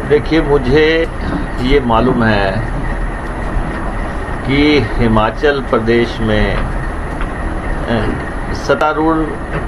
देखिए, मुझे ये मालूम है कि हिमाचल प्रदेश में सत्तारूढ़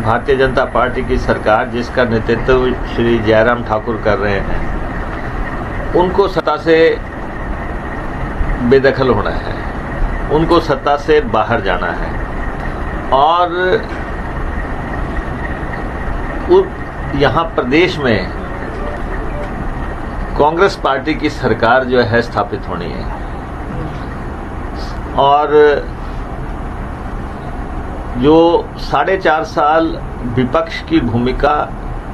भारतीय जनता पार्टी की सरकार, जिसका नेतृत्व श्री जयराम ठाकुर कर रहे हैं, उनको सत्ता से बेदखल होना है, उनको सत्ता से बाहर जाना है। और यहाँ प्रदेश में कांग्रेस पार्टी की सरकार जो है स्थापित होनी है। और जो 4.5 साल विपक्ष की भूमिका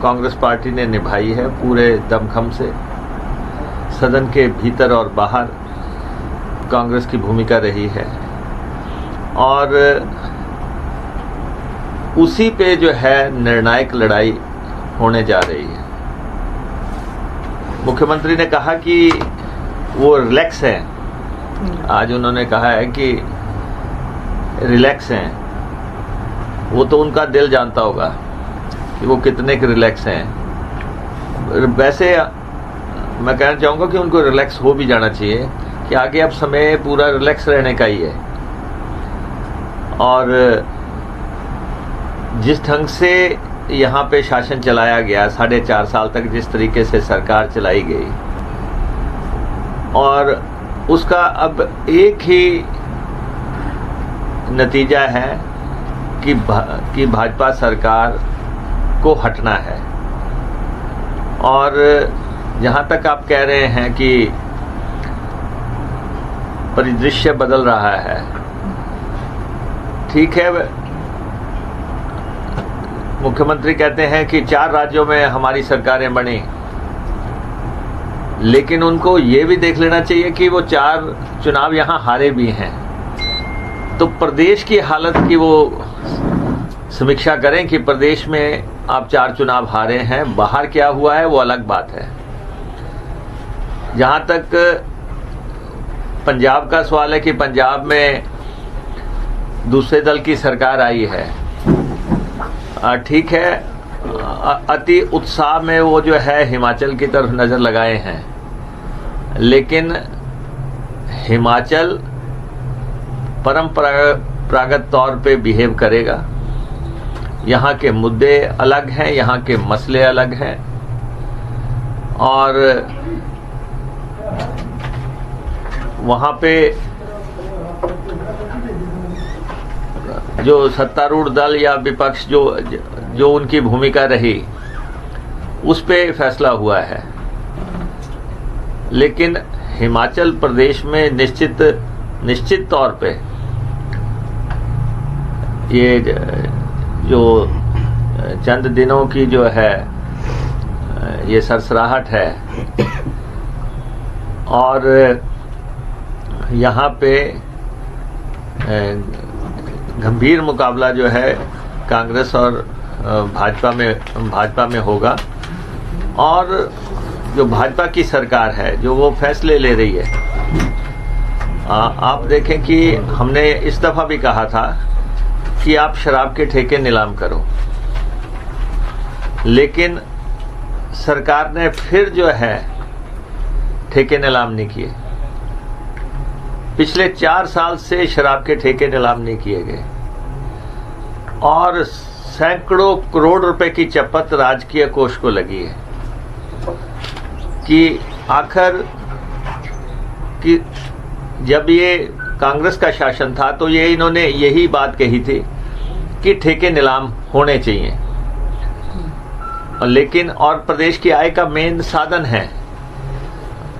कांग्रेस पार्टी ने निभाई है पूरे दमखम से, सदन के भीतर और बाहर कांग्रेस की भूमिका रही है, और उसी पे जो है निर्णायक लड़ाई होने जा रही है। मुख्यमंत्री ने कहा कि वो रिलैक्स हैं। आज उन्होंने कहा है कि रिलैक्स हैं। वो तो उनका दिल जानता होगा कि वो कितने के रिलैक्स हैं। वैसे मैं कहना चाहूँगा कि उनको रिलैक्स हो भी जाना चाहिए कि आगे अब समय पूरा रिलैक्स रहने का ही है। और जिस ढंग से यहाँ पे शासन चलाया गया 4.5 साल तक, जिस तरीके से सरकार चलाई गई, और उसका अब एक ही नतीजा है कि भाजपा सरकार को हटना है। और जहाँ तक आप कह रहे हैं कि परिदृश्य बदल रहा है, ठीक है। मुख्यमंत्री कहते हैं कि 4 राज्यों में हमारी सरकारें बनी, लेकिन उनको ये भी देख लेना चाहिए कि वो 4 चुनाव यहाँ हारे भी हैं। तो प्रदेश की हालत की वो समीक्षा करें कि प्रदेश में आप 4 चुनाव हारे हैं, बाहर क्या हुआ है वो अलग बात है। जहाँ तक पंजाब का सवाल है कि पंजाब में दूसरे दल की सरकार आई है, ठीक है। अति उत्साह में वो जो है हिमाचल की तरफ नज़र लगाए हैं, लेकिन हिमाचल परंपरागत तौर पे बिहेव करेगा। यहाँ के मुद्दे अलग हैं, यहाँ के मसले अलग हैं, और वहाँ पे जो सत्तारूढ़ दल या विपक्ष जो उनकी भूमिका रही, उस पे फैसला हुआ है। लेकिन हिमाचल प्रदेश में निश्चित तौर पे ये जो चंद दिनों की जो है ये सरसराहट है, और यहाँ पे गंभीर मुकाबला जो है कांग्रेस और भाजपा में होगा। और जो भाजपा की सरकार है, जो वो फैसले ले रही है, आप देखें कि हमने इस दफा भी कहा था कि आप शराब के ठेके नीलाम करो, लेकिन सरकार ने फिर जो है ठेके नीलाम नहीं किए। पिछले 4 साल से शराब के ठेके नीलाम नहीं किए गए, और सैकड़ों करोड़ रुपए की चपत राजकीय कोष को लगी है कि आखिर कि जब ये कांग्रेस का शासन था तो ये इन्होंने यही बात कही थी कि ठेके नीलाम होने चाहिए। लेकिन और प्रदेश की आय का मेन साधन है,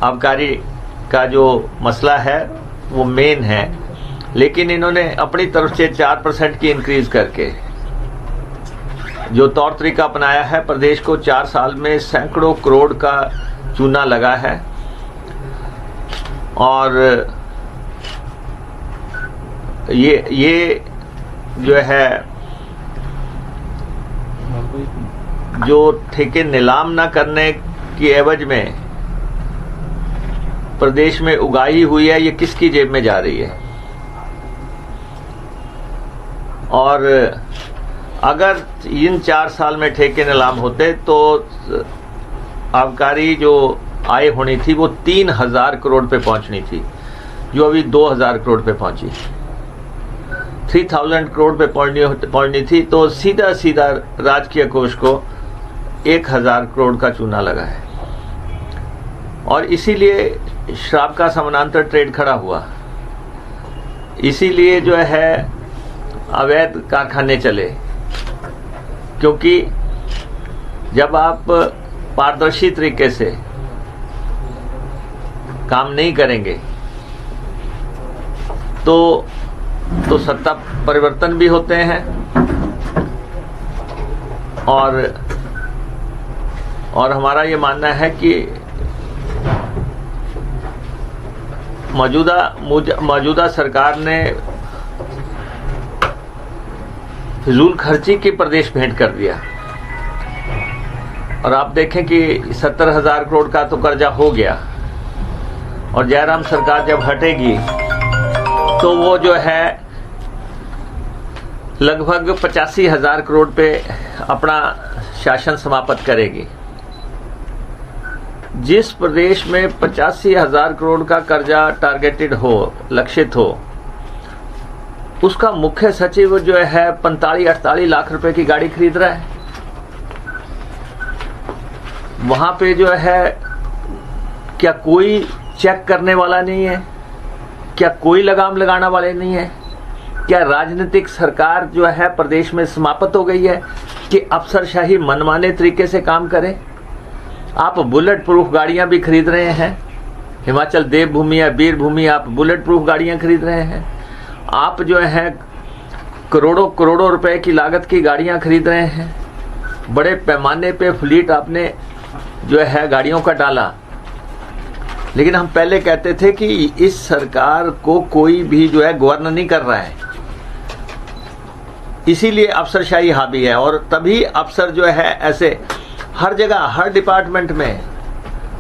आबकारी का जो मसला है वो मेन है, लेकिन इन्होंने अपनी तरफ से 4% की इंक्रीज करके जो तौर तरीका अपनाया है, प्रदेश को 4 साल में सैकड़ों करोड़ का चूना लगा है। और ये जो है जो ठेके नीलाम ना करने की एवज में प्रदेश में उगाही हुई है, ये किसकी जेब में जा रही है? और अगर इन 4 साल में ठेके नीलाम होते तो आबकारी जो आय होनी थी वो 3000 करोड़ पे पहुंचनी थी, जो अभी 2000 करोड़ पे पहुंची। 3000 करोड़ पे पहुंचनी थी, तो सीधा सीधा राजकीय कोष को 1000 करोड़ का चूना लगा है। और इसीलिए शराब का समानांतर ट्रेड खड़ा हुआ, इसीलिए जो है अवैध कारखाने चले, क्योंकि जब आप पारदर्शी तरीके से काम नहीं करेंगे तो सत्ता परिवर्तन भी होते हैं और हमारा ये मानना है कि मौजूदा सरकार ने फिजूल खर्ची के प्रदेश भेंट कर दिया। और आप देखें कि 70,000 करोड़ का तो कर्जा हो गया, और जयराम सरकार जब हटेगी तो वो जो है लगभग 85,000 करोड़ पे अपना शासन समाप्त करेगी। जिस प्रदेश में 85,000 करोड़ का कर्जा टारगेटेड हो, लक्षित हो, उसका मुख्य सचिव जो है 45-48 लाख रुपए की गाड़ी खरीद रहा है। वहां पे जो है क्या कोई चेक करने वाला नहीं है? क्या कोई लगाम लगाने वाले नहीं है? क्या राजनीतिक सरकार जो है प्रदेश में समाप्त हो गई है कि अफसरशाही मनमाने तरीके से काम करे? आप बुलेट प्रूफ गाड़ियां भी खरीद रहे हैं, हिमाचल देवभूमि या वीरभूमि, आप बुलेट प्रूफ गाड़ियां खरीद रहे हैं। आप जो है करोड़ों रुपए की लागत की गाड़ियां खरीद रहे हैं। बड़े पैमाने पे फ्लीट आपने जो है गाड़ियों का डाला। लेकिन हम पहले कहते थे कि इस सरकार को कोई भी जो है गवर्न नहीं कर रहा है, इसीलिए अफसरशाही हावी है। और तभी अफसर जो है ऐसे हर जगह, हर डिपार्टमेंट में,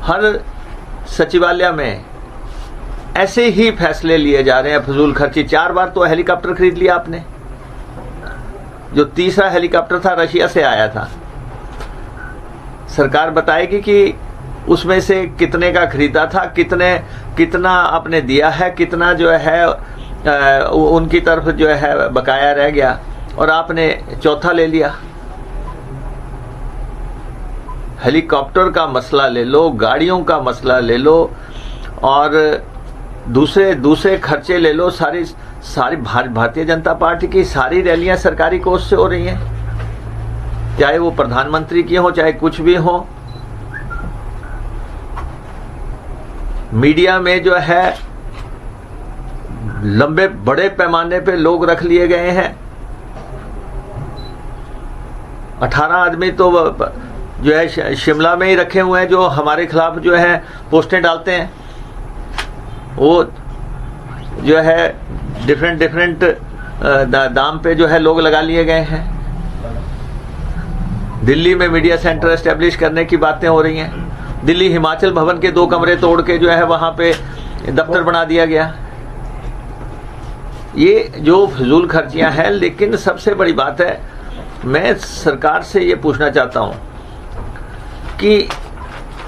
हर सचिवालय में ऐसे ही फैसले लिए जा रहे हैं फजूल खर्ची। 4 बार तो हेलीकॉप्टर खरीद लिया आपने। जो तीसरा हेलीकॉप्टर था रशिया से आया था। सरकार बताएगी कि उसमें से कितने का खरीदा था, कितना आपने दिया है, कितना जो है उनकी तरफ जो है बकाया रह गया, और आपने चौथा ले लिया। हेलीकॉप्टर का मसला ले लो, गाड़ियों का मसला ले लो, और दूसरे खर्चे ले लो। सारी भारतीय जनता पार्टी की सारी रैलियां सरकारी कोष से हो रही हैं, चाहे वो प्रधानमंत्री की हो, चाहे कुछ भी हो। मीडिया में जो है लंबे बड़े पैमाने पे लोग रख लिए गए हैं। 18 आदमी तो जो है शिमला में ही रखे हुए हैं, जो हमारे खिलाफ जो है पोस्टें डालते हैं। वो जो है डिफरेंट दाम पे जो है लोग लगा लिए गए हैं। दिल्ली में मीडिया सेंटर एस्टेब्लिश करने की बातें हो रही हैं। दिल्ली हिमाचल भवन के 2 कमरे तोड़ के जो है वहां पे दफ्तर बना दिया गया। ये जो फजूल खर्चियां हैं। लेकिन सबसे बड़ी बात है, मैं सरकार से ये पूछना चाहता हूं कि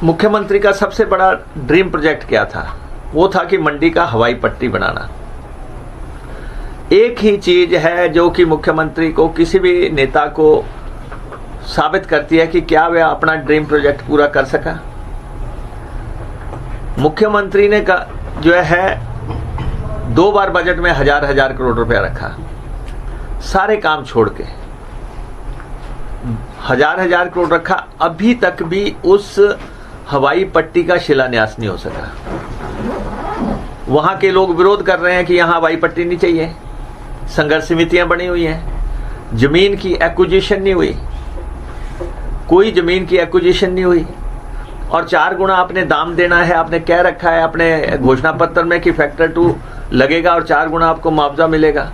मुख्यमंत्री का सबसे बड़ा ड्रीम प्रोजेक्ट क्या था? वो था कि मंडी का हवाई पट्टी बनाना। एक ही चीज है जो कि मुख्यमंत्री को, किसी भी नेता को साबित करती है कि क्या वह अपना ड्रीम प्रोजेक्ट पूरा कर सका। मुख्यमंत्री ने जो है 2 बार बजट में हजार करोड़ रुपया रखा, सारे काम छोड़ के हजार करोड़ रखा। अभी तक भी उस हवाई पट्टी का शिलान्यास नहीं हो सका। वहां के लोग विरोध कर रहे हैं कि यहां हवाई पट्टी नहीं चाहिए। संघर्ष समितियां बनी हुई हैं। जमीन की एक्विजिशन नहीं हुई, कोई जमीन की एक्विजिशन नहीं हुई। और 4 गुना आपने दाम देना है, आपने कह रखा है अपने घोषणा पत्र में कि फैक्टर 2 लगेगा और 4 गुना आपको मुआवजा मिलेगा।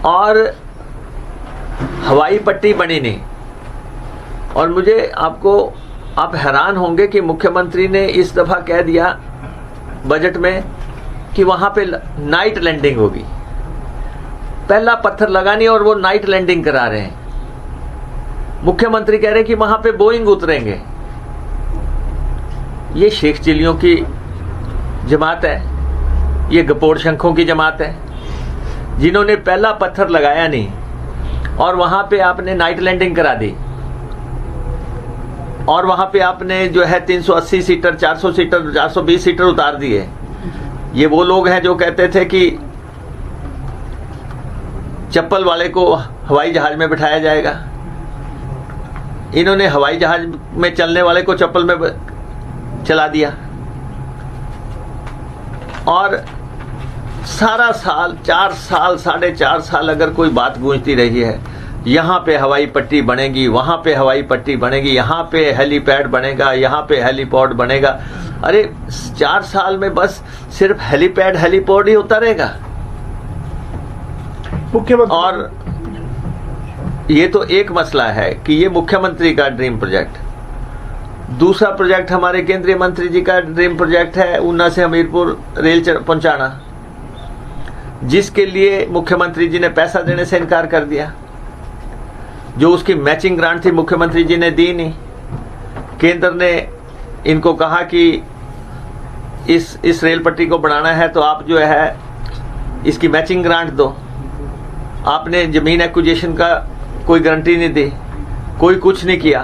और हवाई पट्टी बनी नहीं। और आप हैरान होंगे कि मुख्यमंत्री ने इस दफा कह दिया बजट में कि वहां पे नाइट लैंडिंग होगी। पहला पत्थर लगा नहीं और वो नाइट लैंडिंग करा रहे हैं। मुख्यमंत्री कह रहे हैं कि वहां पे बोइंग उतरेंगे। ये शेख चिल्लियों की जमात है, ये गपोड़ शंखों की जमात है, जिन्होंने पहला पत्थर लगाया नहीं और वहां पे आपने नाइट लैंडिंग करा दी, और वहां पे आपने जो है 380 सीटर, 400 सीटर, 420 सीटर उतार दिए। ये वो लोग हैं जो कहते थे कि चप्पल वाले को हवाई जहाज में बिठाया जाएगा। इन्होंने हवाई जहाज में चलने वाले को चप्पल में चला दिया, और सारा साल, 4 साल, 4.5 साल अगर कोई बात गूंजती रही है, यहाँ पे हवाई पट्टी बनेगी, वहाँ पे हवाई पट्टी बनेगी, यहाँ पे हेलीपैड बनेगा, यहाँ पे हेलीपोर्ट बनेगा। अरे 4 साल में बस सिर्फ हेलीपैड हेलीपोर्ट ही होता रहेगा। और ये तो एक मसला है कि ये मुख्यमंत्री का ड्रीम प्रोजेक्ट। दूसरा प्रोजेक्ट हमारे केंद्रीय मंत्री जी का ड्रीम प्रोजेक्ट है ऊना से हमीरपुर रेल पहुंचाना, जिसके लिए मुख्यमंत्री जी ने पैसा देने से इनकार कर दिया। जो उसकी मैचिंग ग्रांट थी मुख्यमंत्री जी ने दी नहीं। केंद्र ने इनको कहा कि इस रेल पट्टी को बनाना है तो आप जो है इसकी मैचिंग ग्रांट दो। आपने जमीन एक्विजिशन का कोई गारंटी नहीं दी, कोई कुछ नहीं किया।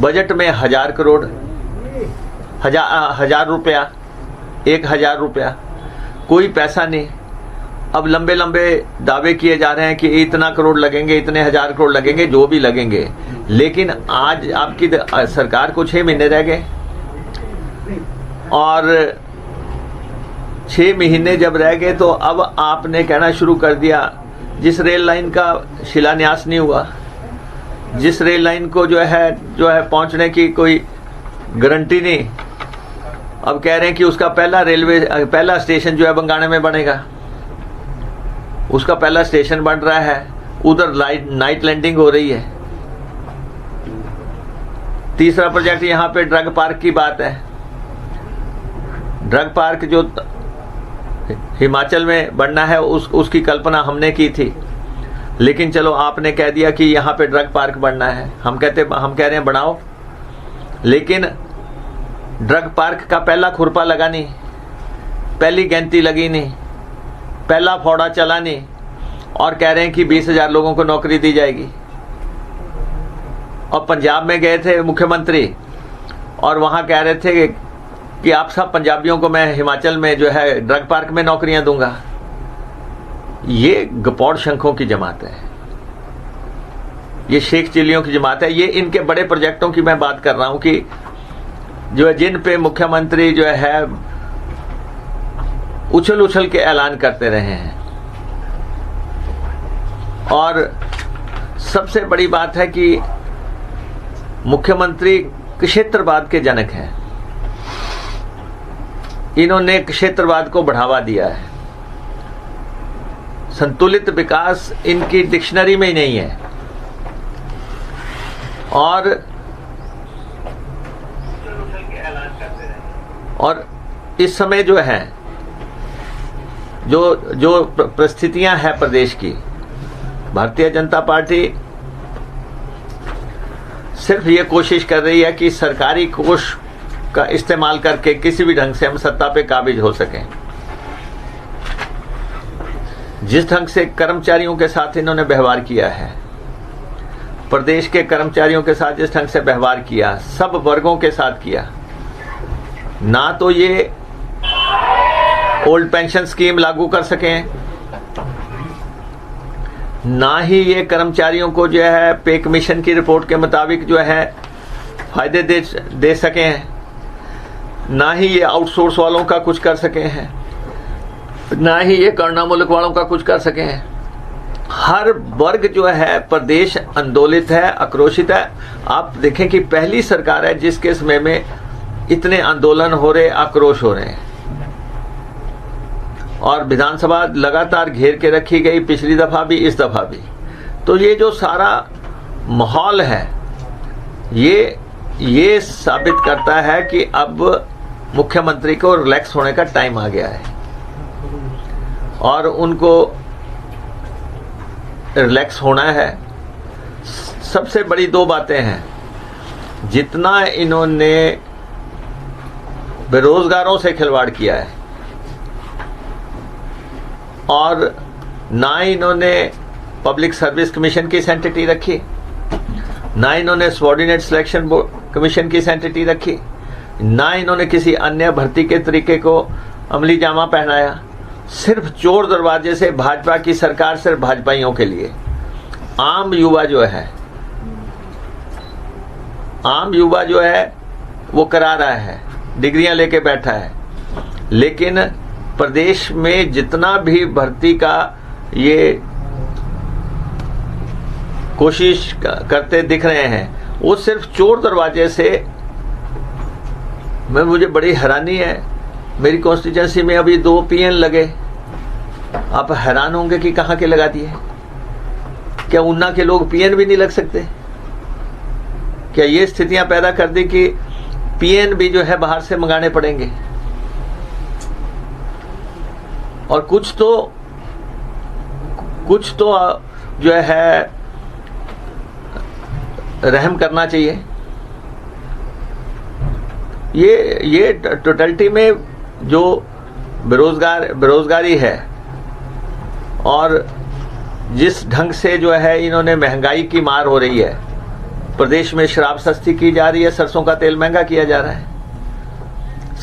बजट में 1000 करोड़, 1000 रुपया, 1000 रुपया, कोई पैसा नहीं। अब लंबे लंबे दावे किए जा रहे हैं कि इतना करोड़ लगेंगे, इतने 1000 करोड़ लगेंगे, जो भी लगेंगे। लेकिन आज आपकी सरकार को 6 महीने रह गए, और 6 महीने जब रह गए तो अब आपने कहना शुरू कर दिया जिस रेल लाइन का शिलान्यास नहीं हुआ, जिस रेल लाइन को जो है पहुंचने की कोई गारंटी नहीं, अब कह रहे हैं कि उसका पहला स्टेशन जो है बंगाणे में बनेगा। उसका पहला स्टेशन बन रहा है, उधर नाइट लैंडिंग हो रही है। तीसरा प्रोजेक्ट यहाँ पे ड्रग पार्क की बात है। ड्रग पार्क जो हिमाचल में बनना है उसकी कल्पना हमने की थी, लेकिन चलो आपने कह दिया कि यहाँ पे ड्रग पार्क बनना है। हम कह रहे हैं बनाओ, लेकिन ड्रग पार्क का पहला खुरपा लगा नहीं, पहली गैंती लगी नहीं, पहला फोड़ा चला नहीं, और कह रहे हैं कि 20,000 लोगों को नौकरी दी जाएगी। और पंजाब में गए थे मुख्यमंत्री, और वहां कह रहे थे कि आप सब पंजाबियों को मैं हिमाचल में जो है ड्रग पार्क में नौकरियां दूंगा। ये गपौड़ शंखों की जमात है, ये शेख चिल्लियों की जमात है। ये इनके बड़े प्रोजेक्टों की मैं बात कर रहा हूं कि जो है जिन पे मुख्यमंत्री जो है उछल के ऐलान करते रहे हैं। और सबसे बड़ी बात है कि मुख्यमंत्री क्षेत्रवाद के जनक हैं। इन्होंने क्षेत्रवाद को बढ़ावा दिया है। संतुलित विकास इनकी डिक्शनरी में ही नहीं है। और इस समय जो है जो परिस्थितियां हैं प्रदेश की, भारतीय जनता पार्टी सिर्फ ये कोशिश कर रही है कि सरकारी कोष का इस्तेमाल करके किसी भी ढंग से हम सत्ता पे काबिज हो सकें। जिस ढंग से कर्मचारियों के साथ इन्होंने व्यवहार किया है, प्रदेश के कर्मचारियों के साथ जिस ढंग से व्यवहार किया, सब वर्गों के साथ किया, ना तो ये ओल्ड पेंशन स्कीम लागू कर सकें, ना ही ये कर्मचारियों को जो है पे कमीशन की रिपोर्ट के मुताबिक जो है फायदे दे सके हैं, ना ही ये आउटसोर्स वालों का कुछ कर सके हैं, ना ही ये करना मुल्क वालों का कुछ कर सके हैं। हर वर्ग जो है प्रदेश आंदोलित है, आक्रोशित है। आप देखें कि पहली सरकार है जिसके समय में इतने आंदोलन हो रहे, आक्रोश हो रहे हैं, और विधानसभा लगातार घेर के रखी गई, पिछली दफा भी, इस दफा भी। तो ये जो सारा माहौल है, ये साबित करता है कि अब मुख्यमंत्री को रिलैक्स होने का टाइम आ गया है, और उनको रिलैक्स होना है। सबसे बड़ी दो बातें हैं। जितना इन्होंने बेरोजगारों से खिलवाड़ किया है, और ना इन्होंने पब्लिक सर्विस कमीशन की सेंटिटी रखी, ना इन्होंने सबऑर्डिनेट सिलेक्शन कमीशन की सेंटिटी रखी, ना इन्होंने किसी अन्य भर्ती के तरीके को अमली जामा पहनाया। सिर्फ चोर दरवाजे से भाजपा की सरकार सिर्फ भाजपाइयों के लिए। आम युवा जो है वो करा रहा है, डिग्रियां लेके बैठा है, लेकिन प्रदेश में जितना भी भर्ती का ये कोशिश करते दिख रहे हैं वो सिर्फ चोर दरवाजे से। मुझे बड़ी हैरानी है, मेरी कॉन्स्टिट्यूंसी में अभी 2 पीएन लगे। आप हैरान होंगे कि कहां के लगा दिए। क्या ऊना के लोग पीएन भी नहीं लग सकते? क्या ये स्थितियां पैदा कर दी कि पीएन भी जो है बाहर से मंगाने पड़ेंगे? और कुछ तो जो है रहम करना चाहिए। ये टोटलिटी में जो बेरोजगारी है और जिस ढंग से जो है इन्होंने महंगाई की मार हो रही है, प्रदेश में शराब सस्ती की जा रही है, सरसों का तेल महंगा किया जा रहा है।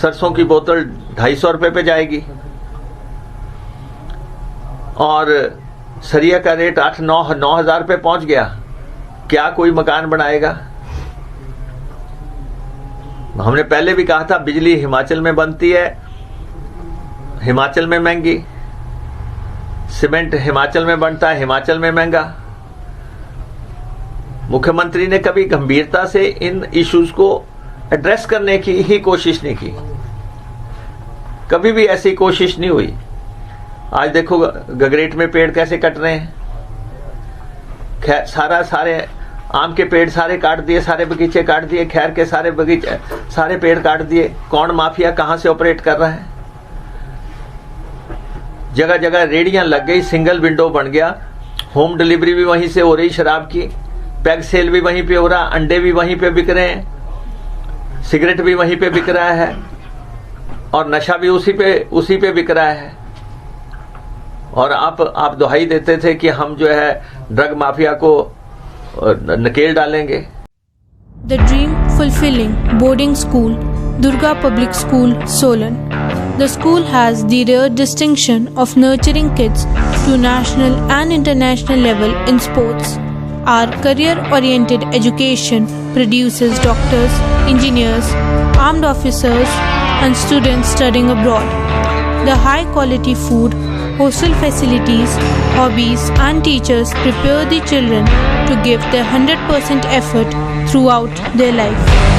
सरसों की बोतल 250 रुपए पे जाएगी और सरिया का रेट 8-9 हजार रुपए पहुंच गया। क्या कोई मकान बनाएगा? हमने पहले भी कहा था बिजली हिमाचल में बनती है, हिमाचल में महंगी, सीमेंट हिमाचल में बनता है, हिमाचल में महंगा। मुख्यमंत्री ने कभी गंभीरता से इन इश्यूज को एड्रेस करने की ही कोशिश नहीं की, कभी भी ऐसी कोशिश नहीं हुई। आज देखो गगरेट में पेड़ कैसे कट रहे हैं, सारे आम के पेड़ सारे काट दिए, सारे बगीचे काट दिए, खैर के सारे बगीचे सारे पेड़ काट दिए। कौन माफिया कहां से ऑपरेट कर रहा है? जगह जगह रेडियां लग गई, सिंगल विंडो बन गया, होम डिलीवरी भी वहीं से हो रही, शराब की पैग सेल भी वहीं पे हो रहा, अंडे भी वहीं पे बिक रहे हैं, सिगरेट भी वहीं पे बिक रहा है और नशा भी उसी पे बिक रहा है। और आप दुहाई देते थे कि हम जो है ड्रग माफिया को नकेल डालेंगे। The Dream Fulfilling Boarding School, Durga Public School, Solan. The school has the rare distinction of nurturing kids to national and international level in sports. Our career-oriented education produces doctors, engineers, armed officers, and students studying abroad. The high-quality food, hostel facilities, hobbies, and teachers prepare the children to give their 100% effort throughout their life.